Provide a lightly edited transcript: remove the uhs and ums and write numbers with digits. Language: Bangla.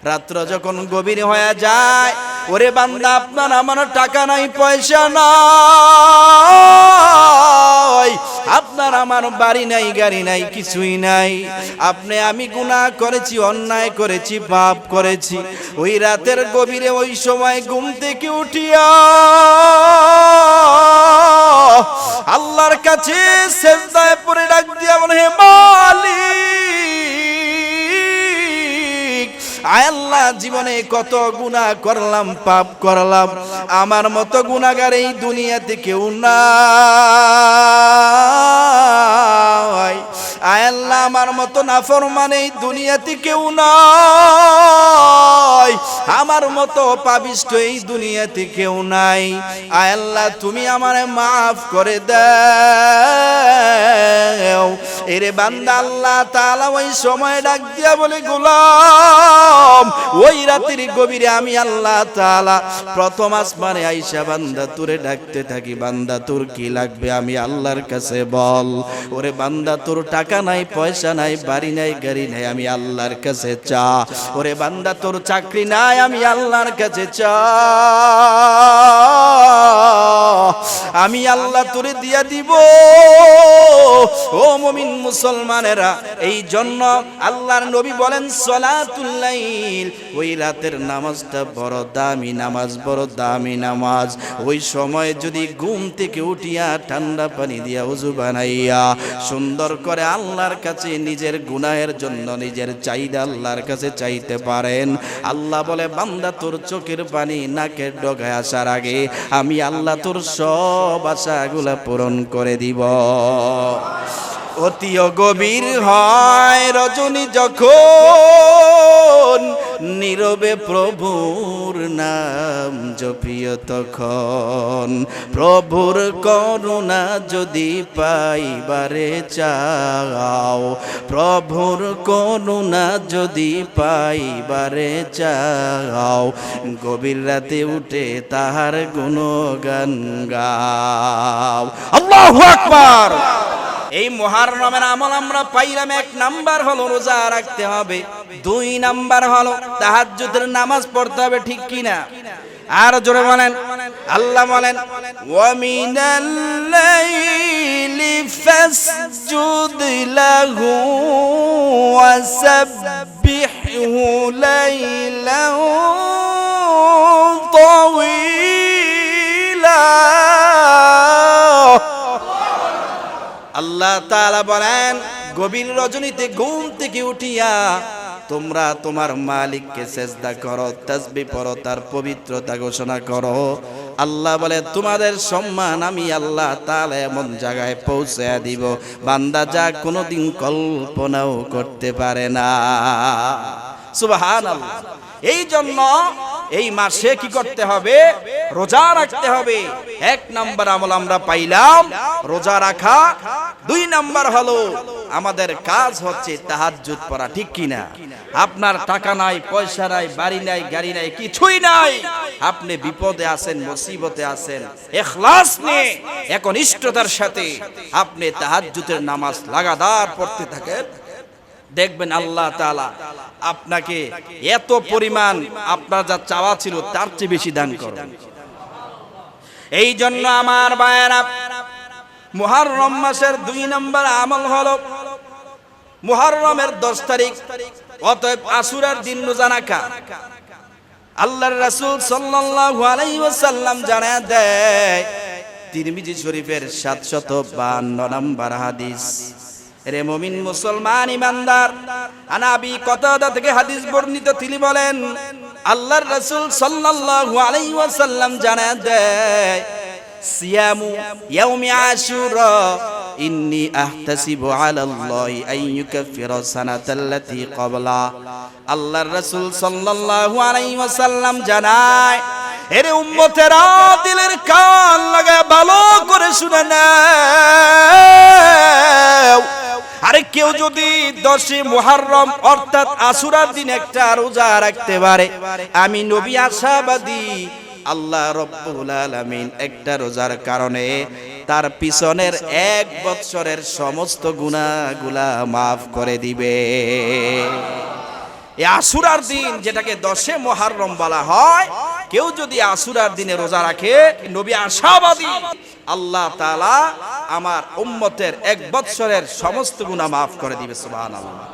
রাত্র যখন গভীর হয়ে যায়, ওরে বান্দা আপনার আমার টাকা নাই, পয়সা নাই, আপনার আমার বাড়ি নাই, গাড়ি নাই, কিছুই নাই। আপনি আমি গুনাহ করেছি, অন্যায় করেছি, পাপ করেছি। ওই রাতের গভীরে ওই সময় ঘুম থেকে উঠিয়া আল্লাহর কাছে সিজদায় পড়ে ডাক দিয়া বলে, হে মালিক, আয় আল্লাহ, জীবনে কত গুনাহ করলাম, পাপ করলাম, আমার মতো গুনাহগার এই দুনিয়াতে কেউ নাই। আয় আল্লাহ, আমার মতো নাফরমান এই দুনিয়াতে কেউ নাই, আমার মতো পাপিষ্ঠ এই দুনিয়াতে কেউ নাই। আয় আল্লাহ, তুমি আমারে মাফ করে দাও। এরে বান্দা আল্লাহ তাআলা ওই সময় ডাক দিয়া বলে, গোলাম, ওই রাতের গভীরে আমি আল্লাহ তাআলা প্রথম আসমানে আইসা বান্দা তোরে ডাকতে থাকি, বান্দা তোর কি লাগবে আমি আল্লাহর কাছে বল। ওরে বান্দা তোর টাকা নাই, পয়সা নাই, বাড়ি নাই, গাড়ি নাই, আমি আল্লাহর কাছে চা। ওরে বান্দা তোর চাকরি নাই, আমি আল্লাহর কাছে চা, আমি আল্লাহ তোরে দিয়া দিব। ও মুমিন মুসলমানেরা, এই জন্য আল্লাহর নবী বলেন সলাতুল লাইল, ওই রাতের নামাজটা বড় দামি নামাজ, বড় দামি নামাজ। ওই সময় যদি ঘুম থেকে উঠিয়া ঠান্ডা পানি দিয়া ওযু বানাইয়া সুন্দর করে আল্লাহর কাছে নিজের গুনাহের জন্য নিজের চাহিদা আল্লাহর কাছে চাইতে পারেন, আল্লাহ বলে, বান্দা তোর চোখের পানি নাকের ডগায় আসার আগে আমি আল্লাহ তোর সব আশাগুলা পূরণ করে দিব। অতি গভীর হয় রজনী যখন, নীরবে প্রভুর নাম জপিও তখন। প্রভুর করুণা যদি পাইবারে চাও, প্রভুর করুণা যদি পাইবারে চাও, গভীর রাতে উঠে তাহার গুণগান গাও। আল্লাহু আকবার। এই মুহররমের আমল আমরা পাইলাম। 1 নাম্বার হলো রোজা রাখতে হবে, 2 নাম্বার হলো তাহাজ্জুদের নামাজ পড়তে হবে, ঠিক কি না? আর জোরে বলেন, আল্লাহ বলেন, ওয়া মিনাল লাইলি ফাসজুদ লাহু ওয়া সাব্বিহু লাইলান তাওয়ীলা। আল্লাহ তাআলা বলেন, গভীর রজনীতে ঘুম থেকে উঠিয়া তোমরা তোমার মালিককে সেজদা করো, তাসবিহ পড়ো, তার পবিত্রতা ঘোষণা করো। আল্লাহ বলে, তোমাদের সম্মান আমি আল্লাহ তাআলা এমন জায়গায় পৌঁছে দিব বান্দা যা কোনোদিন কল্পনাও করতে পারে না। সুবহানাল্লাহ। এই জন্য এই মাসে কি করতে হবে? রোজা রাখতে হবে। 1 নাম্বার আমল আমরা পাইলাম রোজা রাখা। 2 নাম্বার হলো আমাদের কাজ হচ্ছে তাহাজ্জুদ পড়া, ঠিক কিনা? আপনার টাকা নাই, পয়সা নাই, বাড়ি নাই, গাড়ি নাই, কিছুই নাই, আপনি বিপদে আছেন, মুসিবতে আছেন, ইখলাস নিয়ে একনিষ্ঠতার সাথে আপনি তাহাজ্জুদের নামাজ লাগাতার পড়তে থাকেন, দেখবেন আল্লাহ তাআলা আপনাকে এত পরিমাণ আপনার যা চাওয়া ছিল তার চেয়ে বেশি দান করবেন। এই জন্য আমার ভাইয়েরা, মুহররম মাসের 2 নম্বর আমল হলো মুহররমের 10 তারিখ, অতএব আশুরার দিন রোজা রাখা। আল্লাহর রাসূল সাল্লাল্লাহু আলাইহি ওয়াসাল্লাম জানায় দেয়, তিরমিজি শরীফের 752 নম্বর হাদিস। রে মুমিন মুসলমান ইমানদার, আনাবি কতাদা থেকে হাদিস বর্ণিত, তিনি বলেন আল্লাহর রাসূল সাল্লাল্লাহু আলাইহি ওয়াসাল্লাম জানায় দেয়, সিয়ামু ইয়াউমি আশুরা ইন্নী আহতাসিবু আলাল্লাহি আন ইউকাফিরা সানাতাল্লাতী ক্বাবলা। আল্লাহর রাসূল সাল্লাল্লাহু আলাইহি ওয়াসাল্লাম জানায়, এরে উম্মতেরা, দিলের কান লাগায় ভালো করে শুনে নাও। আরে কেউ যদি 10 মুহররম অর্থাৎ আশুরার দিন একটা রোজা রাখতে পারে, আমি নবী আশাবাদী আল্লাহ রাব্বুল আলামিন একটা রোজার কারণে তার পিছনের 1 বৎসরের সমস্ত গুনাহগুলা মাফ করে দিবে। এই আশুরার দিন যেটাকে 10 মুহররম বলা হয়, কেউ যদি আশুরার দিনে রোজা রাখে, নবী আশাবাদী আল্লাহ তাআলা আমার উম্মতের 1 বৎসরের সমস্ত গুনাহ মাফ করে দিবে। সুবহানাল্লাহ।